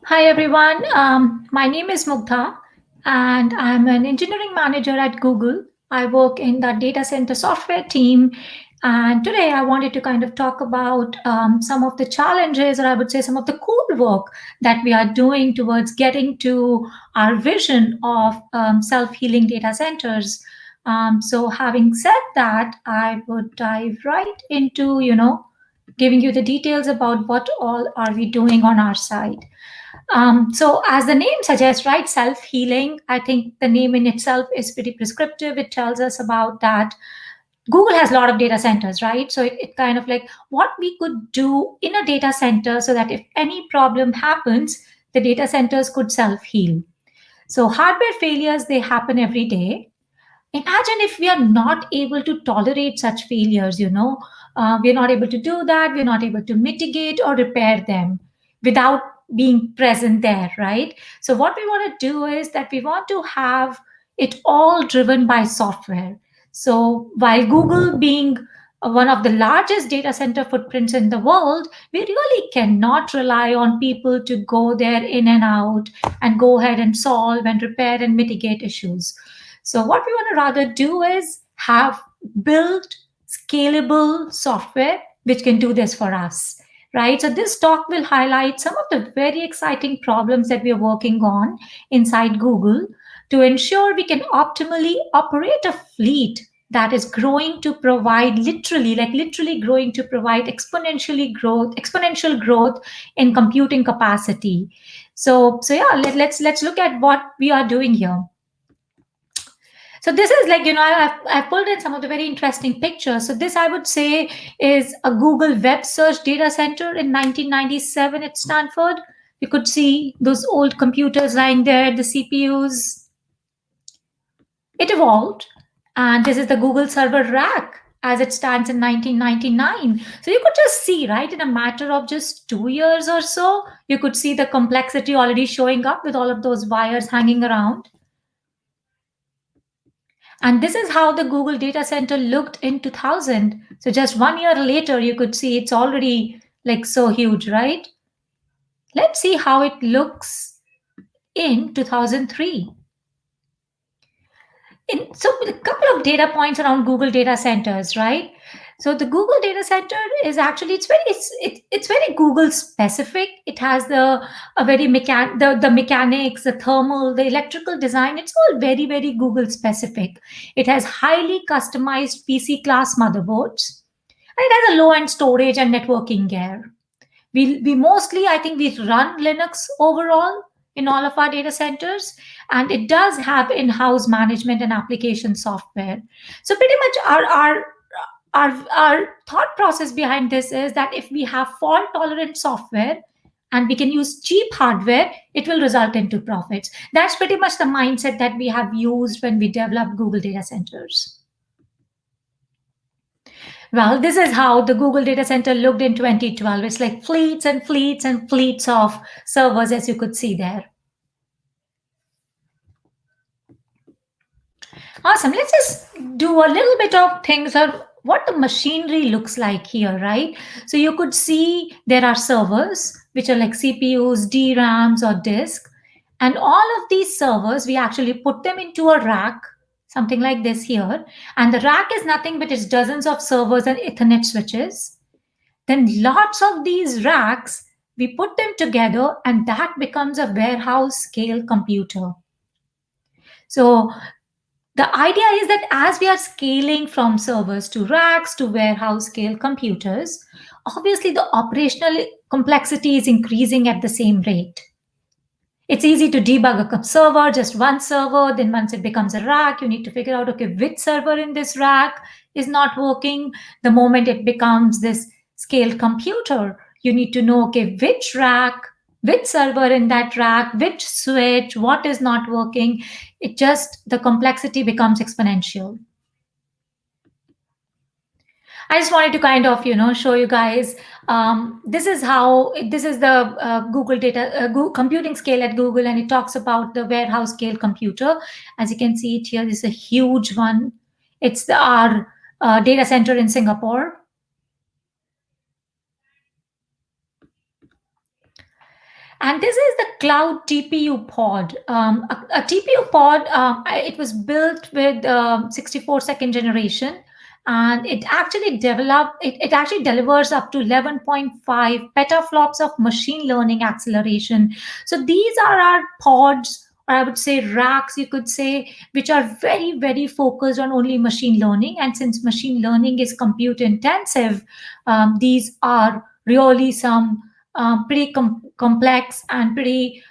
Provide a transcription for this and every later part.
Hi everyone, my name is Mugdha and I'm an engineering manager at Google. I work in the data center software team, and today I wanted to kind of talk about some of the challenges, or I would say some of the cool work that we are doing towards getting to our vision of self-healing data centers. So having said that, I would dive right into, giving you the details about what all are we doing on our side. So, as the name suggests, right, self healing, I think the name in itself is pretty prescriptive. It tells us about that. Google has a lot of data centers, right? So, it kind of like what we could do in a data center so that if any problem happens, the data centers could self heal. So, hardware failures, they happen every day. Imagine if we are not able to tolerate such failures, we're not able to do that, we're not able to mitigate or repair them without being present there, right? So, what we want to do is that we want to have it all driven by software. So, while Google being one of the largest data center footprints in the world, we really cannot rely on people to go there in and out and go ahead and solve and repair and mitigate issues. So, what we want to rather do is have built scalable software which can do this for us, right? So, this talk will highlight some of the very exciting problems that we are working on inside Google to ensure we can optimally operate a fleet that is growing to provide literally growing to provide exponential growth in computing capacity. So yeah, let's look at what we are doing here. So this is like, I've pulled in some of the very interesting pictures. So this I would say is a Google web search data center in 1997 at Stanford. You could see those old computers lying there, the CPUs. It evolved, and this is the Google server rack as it stands in 1999. So you could just see, right, in a matter of just 2 years or so, you could see the complexity already showing up with all of those wires hanging around. And this is how the Google data center looked in 2000. So just 1 year later, you could see it's already like so huge, right? Let's see how it looks in 2003. So a couple of data points around Google data centers, right? So the Google data center is actually it's very Google specific. It has the mechanics, the thermal, the electrical design. It's all very Google specific. It has highly customized PC class motherboards, and it has a low end storage and networking gear. We mostly, I think, we run Linux overall in all of our data centers, and it does have in-house management and application software. So pretty much our thought process behind this is that if we have fault tolerant software and we can use cheap hardware, it will result into profits. That's pretty much the mindset that we have used when we develop Google data centers. Well, this is how the Google data center looked in 2012. It's like fleets and fleets and fleets of servers, as you could see there. Awesome. Let's just do a little bit of things on what the machinery looks like here, right? So you could see there are servers, which are like CPUs, DRAMs, or disk. And all of these servers, we actually put them into a rack, something like this here. And the rack is nothing but it's dozens of servers and Ethernet switches. Then lots of these racks, we put them together, and that becomes a warehouse scale computer. So the idea is that as we are scaling from servers to racks to warehouse scale computers, obviously the operational complexity is increasing at the same rate. It's easy to debug a server, just one server. Then once it becomes a rack, you need to figure out, okay, which server in this rack is not working. The moment it becomes this scaled computer, you need to know, okay, which rack, which server in that rack, which switch, what is not working. The complexity becomes exponential. I just wanted to kind of, show you guys. This is the Google computing scale at Google, and it talks about the warehouse scale computer. As you can see it here, this is a huge one. It's our data center in Singapore. And this is the cloud TPU pod. A TPU pod, it was built with 64 second generation, and it actually delivers up to 11.5 petaflops of machine learning acceleration. So these are our pods, or I would say racks, you could say, which are very, very focused on only machine learning. And since machine learning is compute intensive, these are really some pretty complex and pretty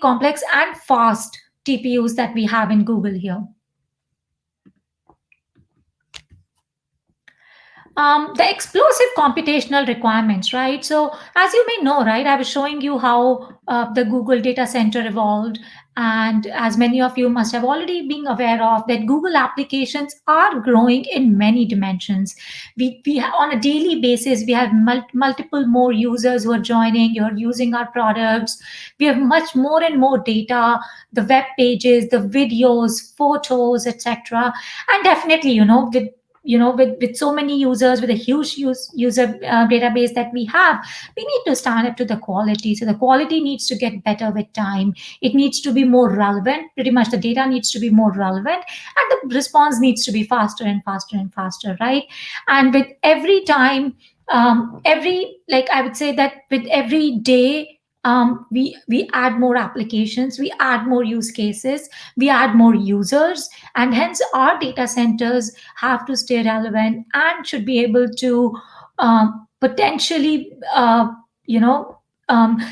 complex and fast TPUs that we have in Google here. The explosive computational requirements, right? So as you may know, right, I was showing you how the Google data center evolved. And as many of you must have already been aware of, that Google applications are growing in many dimensions. On a daily basis, we have multiple more users who are joining, you're using our products. We have much more and more data, the web pages, the videos, photos, etc. And definitely, with so many users, with a huge user database that we have, we need to stand up to the quality. So the quality needs to get better with time. It needs to be more relevant. Pretty much the data needs to be more relevant, and the response needs to be faster and faster and faster, right? And with every time, I would say that with every day, we add more applications, we add more use cases, we add more users, and hence our data centers have to stay relevant and should be able to potentially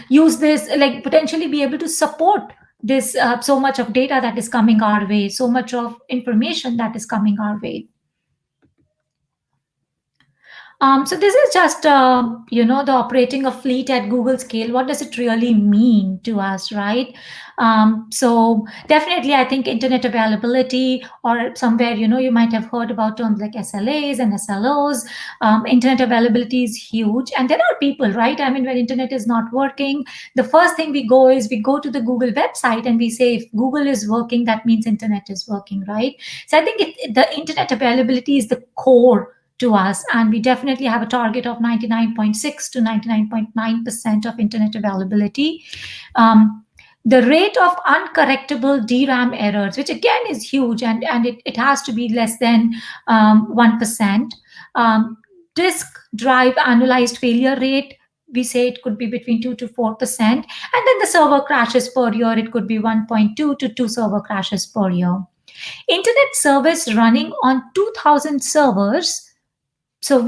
use this, like potentially be able to support this so much of data that is coming our way, so much of information that is coming our way. So this is just, the operating a fleet at Google scale. What does it really mean to us, right? So definitely, I think internet availability, or somewhere, you might have heard about terms like SLAs and SLOs. Internet availability is huge, and there are people, right? I mean, when internet is not working, the first thing we go to the Google website and we say, if Google is working, that means internet is working, right? So I think the internet availability is the core to us, and we definitely have a target of 99.6 to 99.9% of internet availability. The rate of uncorrectable DRAM errors, which again is huge, and it has to be less than 1%. Disk drive annualized failure rate, we say it could be between 2 to 4%. And then the server crashes per year, it could be 1.2 to 2 server crashes per year. Internet service running on 2000 servers. So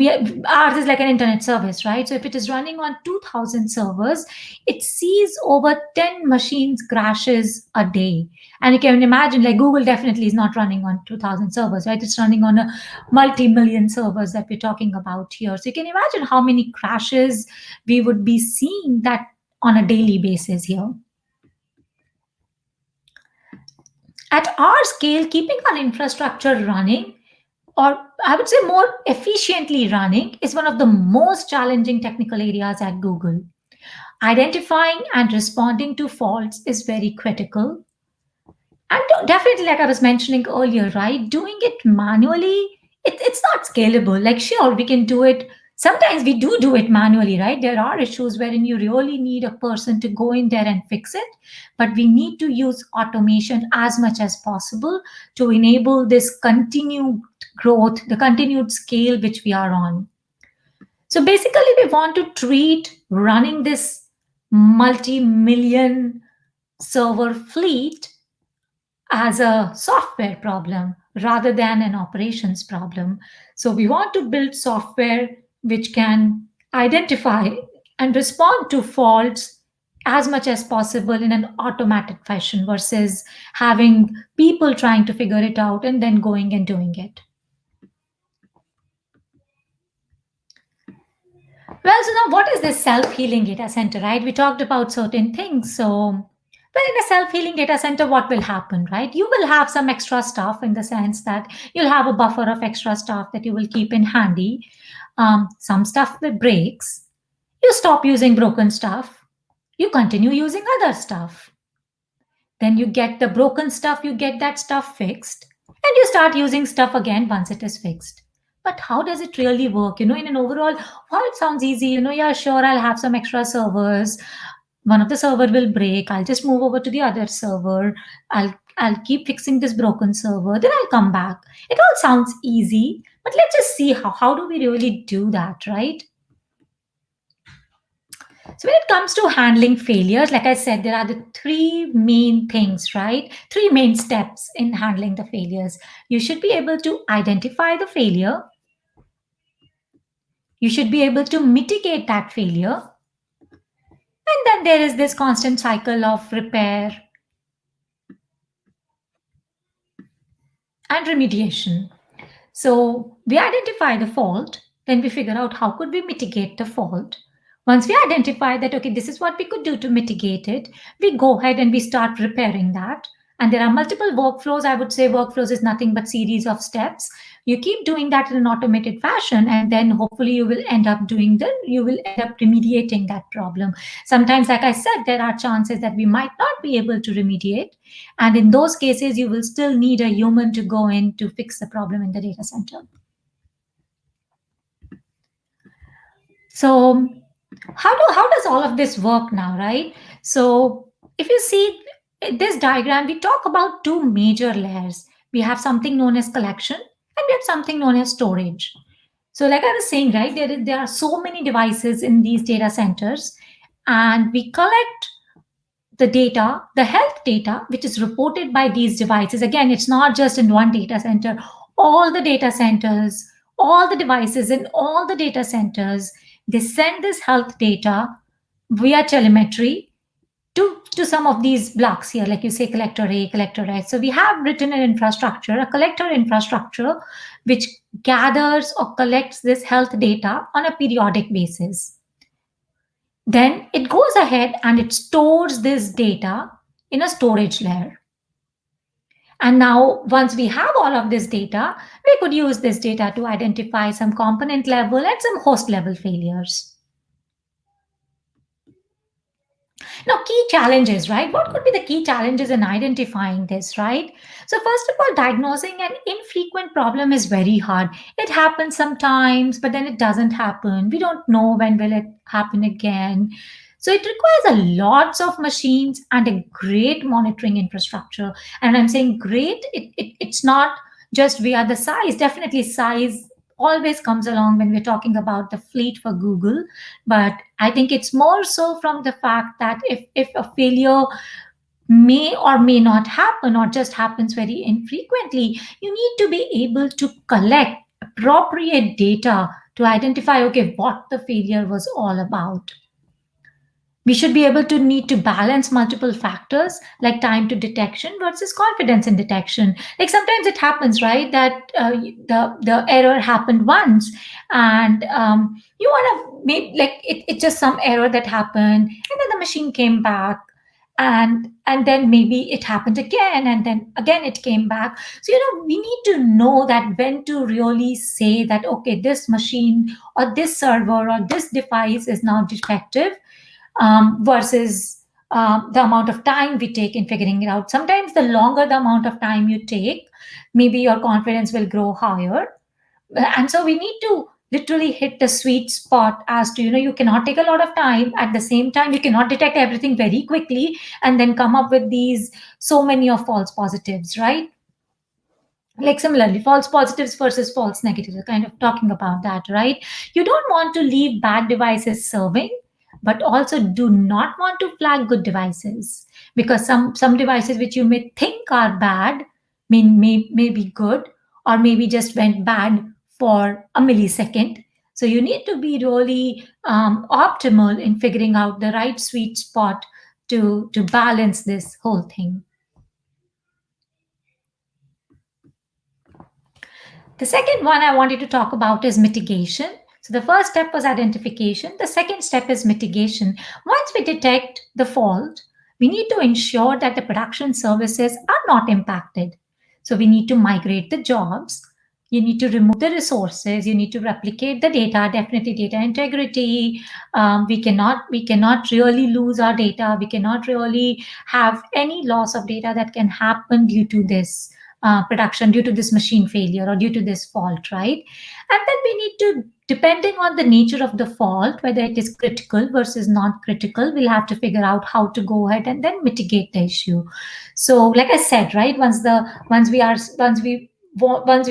ours is like an internet service, right? So if it is running on 2000 servers, it sees over 10 machines crashes a day. And you can imagine, like, Google definitely is not running on 2000 servers, right? It's running on a multi-million servers that we're talking about here. So you can imagine how many crashes we would be seeing that on a daily basis here. At our scale, keeping our infrastructure running, or I would say more efficiently running, is one of the most challenging technical areas at Google. Identifying and responding to faults is very critical. And definitely, like I was mentioning earlier, right, doing it manually, it's not scalable. Like, sure, we can do it. Sometimes we do it manually, right? There are issues wherein you really need a person to go in there and fix it. But we need to use automation as much as possible to enable this continued growth, the continued scale which we are on. So basically, we want to treat running this multi-million server fleet as a software problem rather than an operations problem. So we want to build software which can identify and respond to faults as much as possible in an automatic fashion versus having people trying to figure it out and then going and doing it. Well, so now what is this self-healing data center, right? We talked about certain things. So, well, in a self-healing data center, what will happen, right? You will have some extra stuff, in the sense that you'll have a buffer of extra stuff that you will keep in handy. Some stuff that breaks. You stop using broken stuff. You continue using other stuff. Then you get the broken stuff, you get that stuff fixed, and you start using stuff again once it is fixed. But how does it really work? In an overall, while it sounds easy, yeah, sure, I'll have some extra servers. one of the server will break. I'll just move over to the other server. I'll keep fixing this broken server. Then I'll come back. It all sounds easy, but let's just see how do we really do that, right? So when it comes to handling failures, like I said, there are the three main things, right? Three main steps in handling the failures. You should be able to identify the failure. You should be able to mitigate that failure. And then there is this constant cycle of repair and remediation. So we identify the fault, then we figure out how could we mitigate the fault. Once we identify that, okay, this is what we could do to mitigate it, we go ahead and we start repairing that. And there are multiple workflows. I would say workflows is nothing but series of steps. You keep doing that in an automated fashion, and then hopefully you will end up remediating that problem. Sometimes, like I said, there are chances that we might not be able to remediate. And in those cases, you will still need a human to go in to fix the problem in the data center. So how does all of this work now, right? So if you see this diagram, we talk about two major layers. We have something known as collection and we have something known as storage. So like I was saying, right, there are so many devices in these data centers, and we collect the data, the health data, which is reported by these devices. Again, it's not just in one data center. All the data centers, all the devices in all the data centers, they send this health data via telemetry to some of these blocks here, like you say, collector A, collector S. So we have written an infrastructure, a collector infrastructure, which gathers or collects this health data on a periodic basis. Then it goes ahead and it stores this data in a storage layer. And now, once we have all of this data, we could use this data to identify some component level and some host level failures. Now, key challenges, right? What could be the key challenges in identifying this, right? So, first of all, diagnosing an infrequent problem is very hard. It happens sometimes, but then it doesn't happen. We don't know when will it happen again. So it requires a lots of machines and a great monitoring infrastructure. And I'm saying great, it's not just via the size. Definitely size always comes along when we're talking about the fleet for Google. But I think it's more so from the fact that if a failure may or may not happen or just happens very infrequently, you need to be able to collect appropriate data to identify, okay, what the failure was all about. We should be able to need to balance multiple factors like time to detection versus confidence in detection. Like sometimes it happens, right, that the error happened once, and you want to maybe like it's just some error that happened, and then the machine came back, and then maybe it happened again, and then again it came back. So we need to know that when to really say that, okay, this machine or this server or this device is now defective, versus the amount of time we take in figuring it out. Sometimes the longer the amount of time you take, maybe your confidence will grow higher. And so we need to literally hit the sweet spot as to, you cannot take a lot of time. At the same time, you cannot detect everything very quickly and then come up with these so many of false positives, right? Like similarly, false positives versus false negatives, we're kind of talking about that, right? You don't want to leave bad devices serving, but also do not want to flag good devices, because some devices which you may think are bad may be good, or maybe just went bad for a millisecond. So you need to be really optimal in figuring out the right sweet spot to balance this whole thing. The second one I wanted to talk about is mitigation. So the first step was identification. The second step is mitigation. Once we detect the fault, we need to ensure that the production services are not impacted. So we need to migrate the jobs. You need to remove the resources. You need to replicate the data. Definitely data integrity. We cannot really lose our data. We cannot really have any loss of data that can happen due to this production, due to this machine failure or due to this fault, right? And then we need to Depending on the nature of the fault, whether it is critical versus not critical, we'll have to figure out how to go ahead and then mitigate the issue. So, like I said, right, once we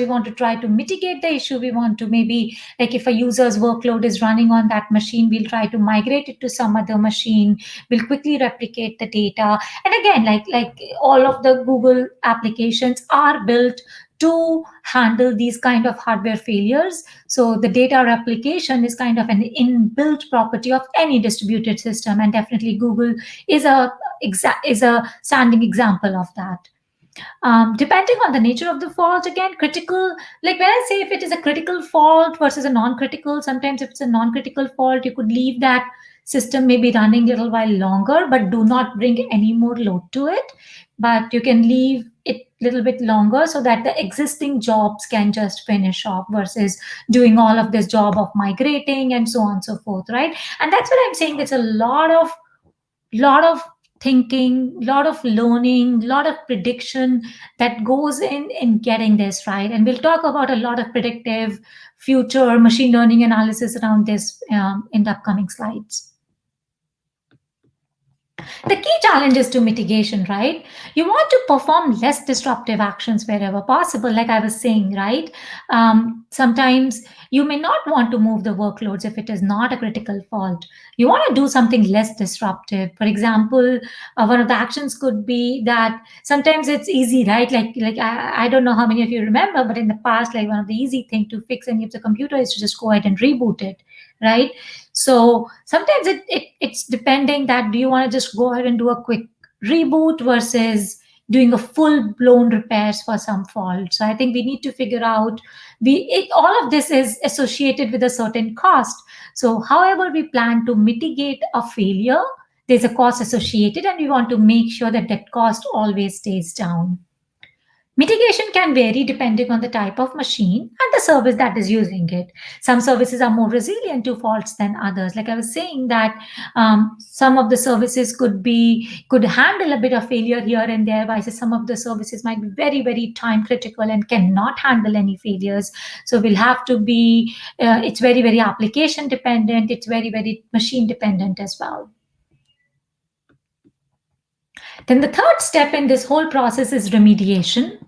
want to try to mitigate the issue, we want to maybe, like, if a user's workload is running on that machine, we'll try to migrate it to some other machine. We'll quickly replicate the data. And again, like all of the Google applications are built to handle these kind of hardware failures. So the data replication is kind of an inbuilt property of any distributed system, and definitely Google is a standing example of that. Depending on the nature of the fault, again, critical, like when I say if it is a critical fault versus a non-critical, sometimes if it's a non-critical fault, you could leave that system maybe running a little while longer, but do not bring any more load to it. But you can leave it a little bit longer so that the existing jobs can just finish off versus doing all of this job of migrating and so on and so forth, right? And that's what I'm saying. It's a lot of thinking, lot of learning, lot of prediction that goes in getting this right. And we'll talk about a lot of predictive future machine learning analysis around this in the upcoming slides. The key challenge is to mitigation, right? You want to perform less disruptive actions wherever possible, like I was saying, right? Sometimes you may not want to move the workloads if it is not a critical fault. You want to do something less disruptive. For example, one of the actions could be that sometimes it's easy, right? Like I don't know how many of you remember, but in the past, like one of the easy thing to fix any of the computer is to just go ahead and reboot it, right? So sometimes it's depending that do you want to just go ahead and do a quick reboot versus doing a full blown repairs for some fault. So I think we need to figure out all of this is associated with a certain cost. So however we plan to mitigate a failure, there's a cost associated, and we want to make sure that that cost always stays down. Mitigation can vary depending on the type of machine and the service that is using it. Some services are more resilient to faults than others. Like I was saying that some of the services could handle a bit of failure here and there, while some of the services might be very, very time critical and cannot handle any failures. So we'll have to be, it's very, very application dependent. It's very, very machine dependent as well. Then the third step in this whole process is remediation,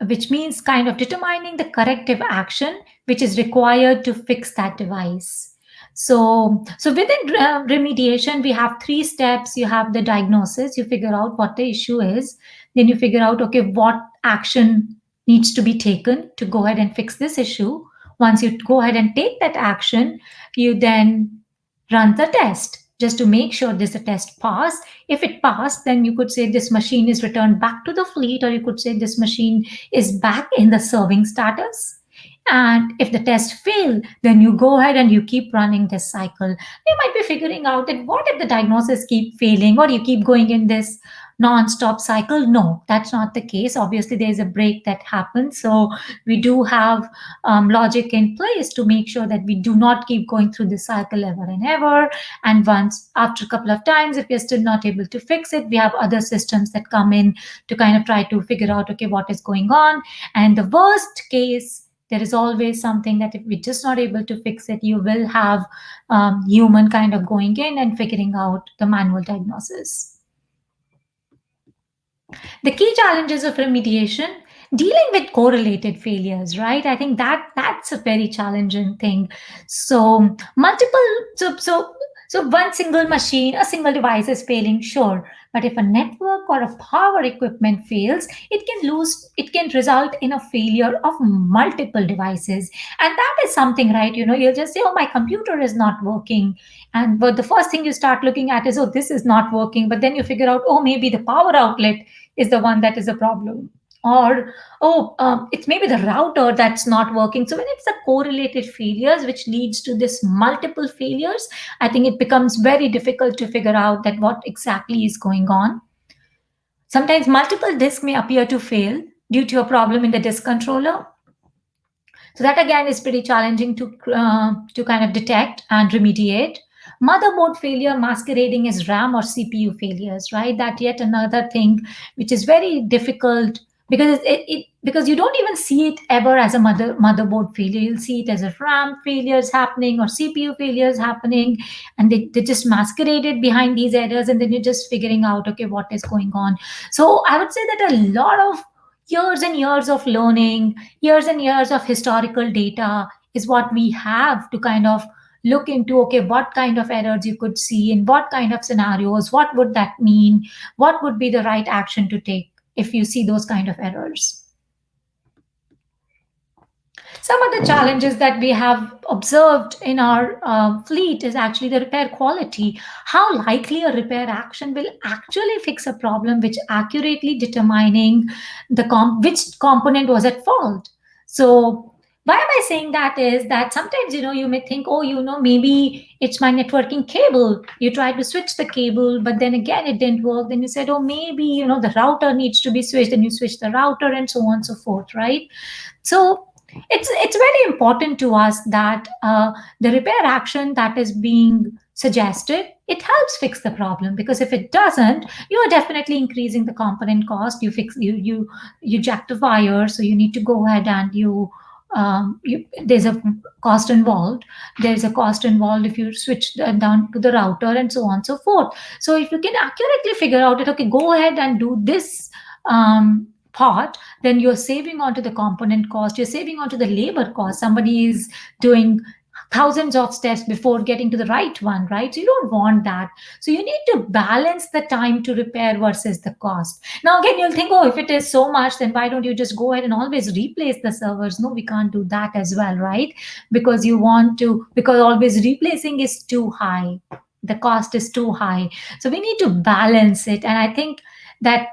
which means kind of determining the corrective action which is required to fix that device. So within remediation, we have 3 steps. You have the diagnosis, you figure out what the issue is. Then you figure out, okay, what action needs to be taken to go ahead and fix this issue. Once you go ahead and take that action, you then run the test just to make sure this test passed. If it passed, then you could say this machine is returned back to the fleet, or you could say this machine is back in the serving status. And if the test failed, then you go ahead and you keep running this cycle. You might be figuring out that what if the diagnosis keep failing, or you keep going in this non-stop cycle? No, that's not the case. Obviously, there's a break that happens. So we do have logic in place to make sure that we do not keep going through this cycle ever and ever. And once, after a couple of times, if we're still not able to fix it, we have other systems that come in to kind of try to figure out, okay, what is going on. And the worst case, there is always something that if we're just not able to fix it, you will have human kind of going in and figuring out the manual diagnosis. The key challenges of remediation, dealing with correlated failures, right? I think that's a very challenging thing. So one single machine, a single device is failing, sure. But if a network or a power equipment fails, it can result in a failure of multiple devices. And that is something, right? You'll just say, oh, my computer is not working. But the first thing you start looking at is, oh, this is not working. But then you figure out, oh, maybe the power outlet is the one that is a problem. Or, it's maybe the router that's not working. So when it's the correlated failures, which leads to this multiple failures, I think it becomes very difficult to figure out that what exactly is going on. Sometimes multiple disks may appear to fail due to a problem in the disk controller. So that again is pretty challenging to kind of detect and remediate. Motherboard failure masquerading as RAM or CPU failures, right? That yet another thing which is very difficult because you don't even see it ever as a motherboard failure. You'll see it as a RAM failures happening or CPU failures happening, and they just masquerade it behind these errors, and then you're just figuring out, okay, what is going on. So I would say that a lot of years and years of learning, years and years of historical data is what we have to kind of look into, okay, what kind of errors you could see in what kind of scenarios, what would that mean, what would be the right action to take if you see those kind of errors. Some of the challenges that we have observed in our fleet is actually the repair quality. How likely a repair action will actually fix a problem, which accurately determining which component was at fault. So why am I saying that is that sometimes, you may think, oh, maybe it's my networking cable. You tried to switch the cable, but then again, it didn't work. Then you said, oh, maybe, the router needs to be switched, and you switch the router and so on and so forth, right? So it's very important to us that the repair action that is being suggested, it helps fix the problem, because if it doesn't, you are definitely increasing the component cost. You jack the wire, so you need to go ahead and there's a cost involved. There's a cost involved if you switch down to the router and so on and so forth. So if you can accurately figure out it, okay, go ahead and do this part, then you're saving onto the component cost, you're saving onto the labor cost. Somebody is doing thousands of steps before getting to the right one, right? So you don't want that. So you need to balance the time to repair versus the cost. Now again, you'll think, oh, if it is so much, then why don't you just go ahead and always replace the servers? No, we can't do that as well, right? Because always replacing is too high, the cost is too high. So we need to balance it, and I think that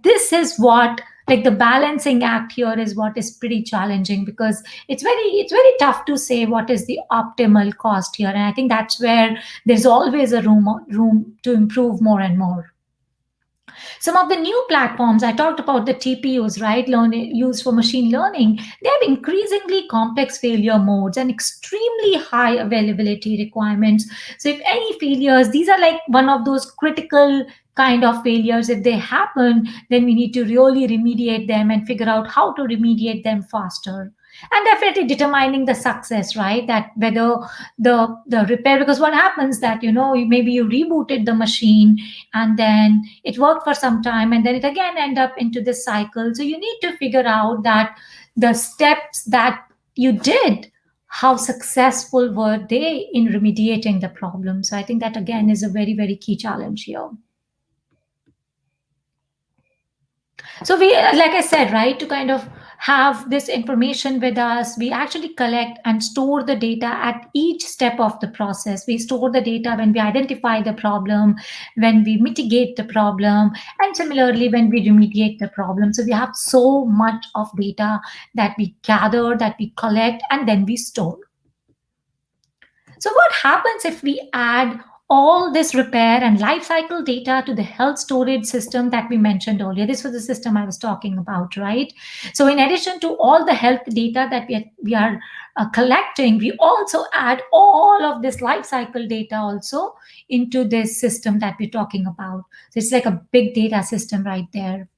this is what, like, the balancing act here is what is pretty challenging, because it's very tough to say what is the optimal cost here, and I think that's where there's always a room to improve more and more. Some of the new platforms, I talked about the TPUs, right, used for machine learning, they have increasingly complex failure modes and extremely high availability requirements. So if any failures, these are like one of those critical kind of failures. If they happen, then we need to really remediate them and figure out how to remediate them faster. And definitely determining the success, right? That whether the repair, because what happens that, maybe you rebooted the machine and then it worked for some time, and then it again end up into this cycle. So you need to figure out that the steps that you did, how successful were they in remediating the problem. So I think that again is a very, very key challenge here. So we, like I said, right, to kind of have this information with us, we actually collect and store the data at each step of the process. We store the data when we identify the problem, when we mitigate the problem, and similarly when we remediate the problem. So we have so much of data that we gather, that we collect, and then we store. So what happens if we add all this repair and life cycle data to the health storage system that we mentioned earlier? This was the system I was talking about, right? So in addition to all the health data that we are collecting, we also add all of this life cycle data also into this system that we're talking about. So it's like a big data system right there.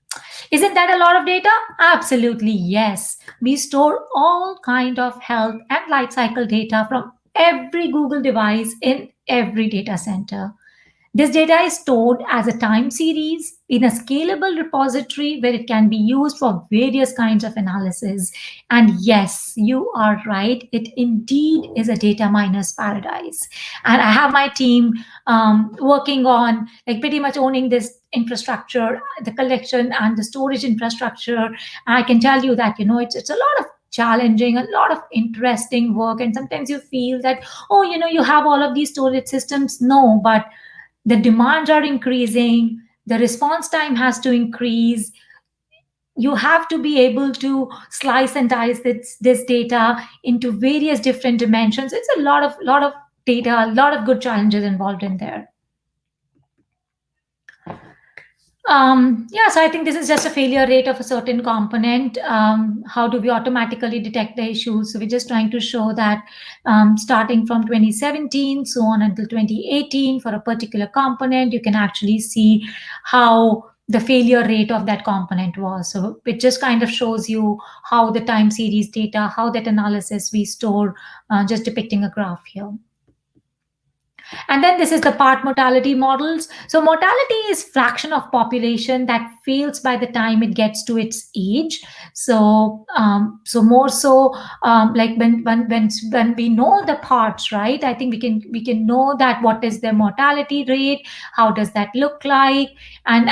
Isn't that a lot of data? Absolutely, yes. We store all kind of health and life cycle data from every Google device in every data center. This data is stored as a time series in a scalable repository where it can be used for various kinds of analysis. And yes, you are right. It indeed is a data miner's paradise. And I have my team working on, like, pretty much owning this infrastructure, the collection and the storage infrastructure. And I can tell you that, it's a lot of challenging, a lot of interesting work. And sometimes you feel that, oh, you have all of these storage systems. No, but the demands are increasing, the response time has to increase. You have to be able to slice and dice this data into various different dimensions. It's a lot of data, a lot of good challenges involved in there. So I think this is just a failure rate of a certain component. How do we automatically detect the issues? So we're just trying to show that starting from 2017, so on until 2018, for a particular component, you can actually see how the failure rate of that component was. So it just kind of shows you how the time series data, how that analysis we store, just depicting a graph here. And then this is the part mortality models. So mortality is fraction of population that fails by the time it gets to its age. So more so, like when we know the parts, right? I think we can know that what is their mortality rate, how does that look like, and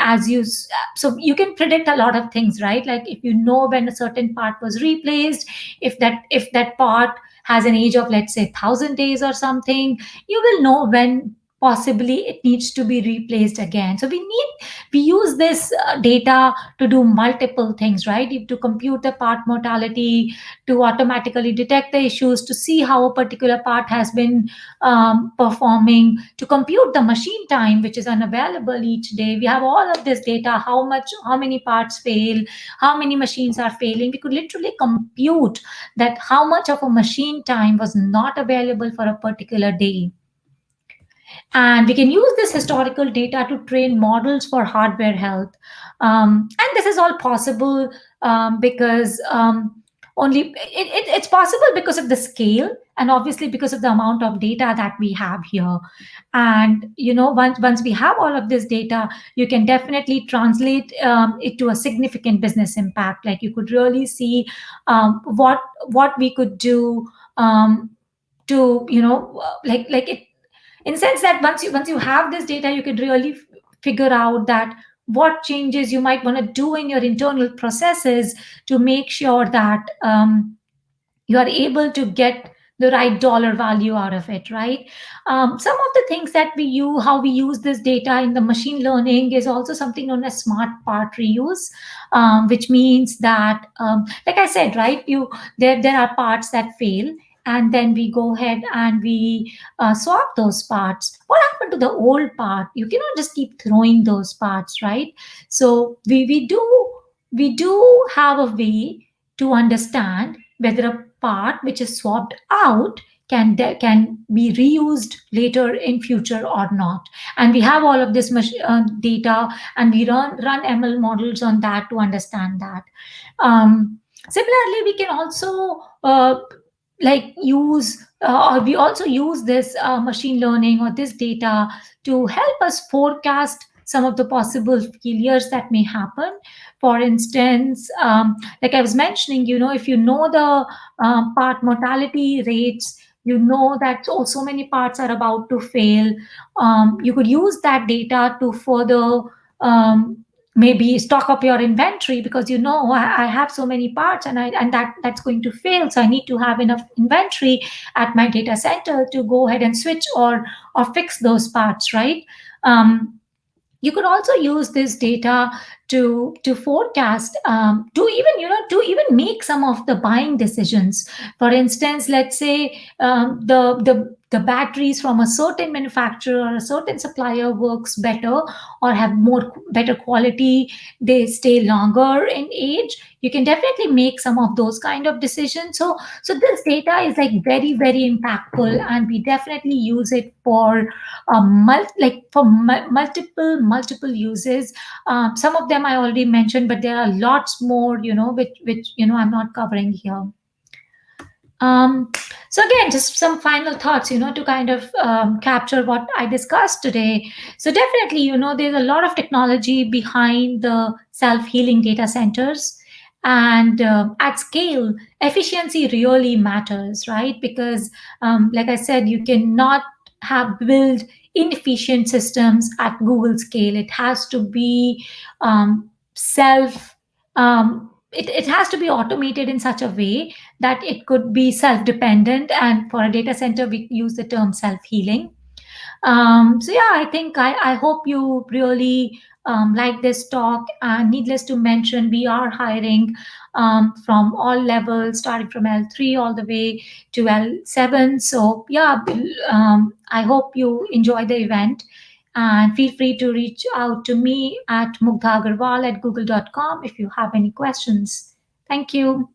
so you can predict a lot of things, right? Like if you know when a certain part was replaced, if that part has an age of, let's say, 1,000 days or something, you will know when possibly it needs to be replaced again. So we use this data to do multiple things, right? To compute the part mortality, to automatically detect the issues, to see how a particular part has been performing, to compute the machine time, which is unavailable each day. We have all of this data: how many parts fail, how many machines are failing. We could literally compute that how much of a machine time was not available for a particular day. And we can use this historical data to train models for hardware health. And this is all possible because it's possible because of the scale, and obviously because of the amount of data that we have here. And once we have all of this data, you can definitely translate it to a significant business impact. Like you could really see what we could do to like it, in the sense that once you have this data, you could really figure out that what changes you might want to do in your internal processes to make sure that you are able to get the right dollar value out of it, right? Some of the things that how we use this data in the machine learning is also something known as smart part reuse, which means that, like I said, right, there are parts that fail, and then we go ahead and we swap those parts. What happened to the old part? You cannot just keep throwing those parts, right? So we do have a way to understand whether a part which is swapped out can be reused later in future or not. And we have all of this data, and we run ML models on that to understand that. Similarly, we can also or we also use this machine learning or this data to help us forecast some of the possible failures that may happen. For instance, like I was mentioning, if you know the part mortality rates, you know that so many parts are about to fail. You could use that data to further maybe stock up your inventory, because I have so many parts, and that's going to fail, so I need to have enough inventory at my data center to go ahead and switch or fix those parts, right? You could also use this data to forecast, to even make some of the buying decisions. For instance, let's say the batteries from a certain manufacturer or a certain supplier works better or have better quality, they stay longer in age. You can definitely make some of those kind of decisions. So this data is like very, very impactful, and we definitely use it for multiple uses. Some of them I already mentioned, but there are lots more, which I'm not covering here. So again, just some final thoughts, to kind of capture what I discussed today. So definitely, there's a lot of technology behind the self-healing data centers. And at scale, efficiency really matters, right? Because, like I said, you cannot build inefficient systems at Google scale. It has to be self. It has to be automated in such a way that it could be self-dependent, and for a data center we use the term self-healing. So yeah, I think I hope you really like this talk. And needless to mention, we are hiring from all levels, starting from L3 all the way to L7. So yeah, I hope you enjoy the event, and feel free to reach out to me at mugdha agarwal at google.com if you have any questions. Thank you.